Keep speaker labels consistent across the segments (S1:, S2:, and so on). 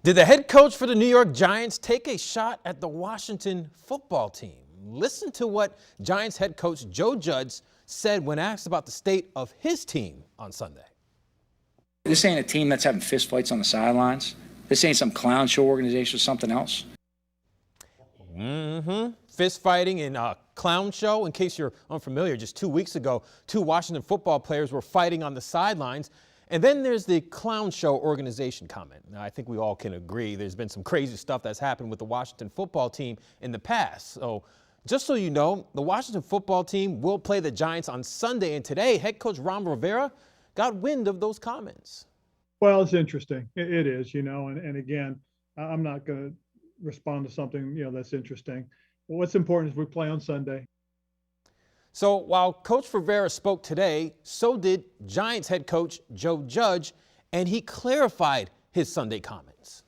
S1: Did the head coach for the New York Giants take a shot at the Washington football team? Listen to what Giants head coach Joe Judge said when asked about the state of his team on Sunday.
S2: This ain't a team that's having fistfights on the sidelines. This ain't some clown show organization or something else.
S1: Fist fighting and a clown show. In case you're unfamiliar, just 2 weeks ago, two Washington football players were fighting on the sidelines. And then there's the clown show organization comment. Now, I think we all can agree there's been some crazy stuff that's happened with the Washington football team in the past. So just so you know, the Washington football team will play the Giants on Sunday. And today, head coach Ron Rivera got wind of those comments.
S3: Well, it's interesting. It is, and again, I'm not going to respond to something, that's interesting. What's important is we play on Sunday.
S1: So while Coach Rivera spoke today, so did Giants head coach Joe Judge, and he clarified his Sunday comments.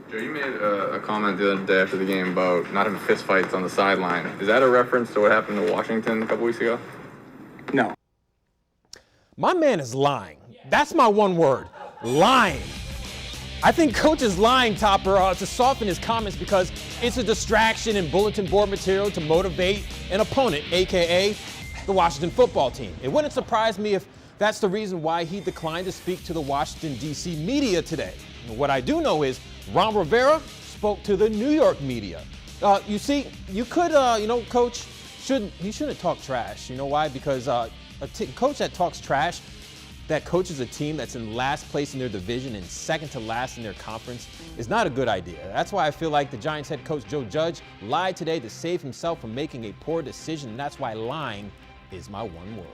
S4: Joe, you made a comment the other day after the game about not having fistfights on the sideline. Is that a reference to what happened to Washington a couple weeks ago?
S2: No.
S1: My man is lying. That's my one word, lying. I think Coach is lying, Topper, to soften his comments because it's a distraction and bulletin board material to motivate an opponent, a.k.a. the Washington football team. It wouldn't surprise me if that's the reason why he declined to speak to the Washington, D.C. media today. What I do know is Ron Rivera spoke to the New York media. You see, you could, Coach, he shouldn't talk trash. You know why? Because a coach that talks trash, that coaches a team that's in last place in their division and second to last in their conference is not a good idea. That's why I feel like the Giants head coach Joe Judge lied today to save himself from making a poor decision, and that's why lying is my one word.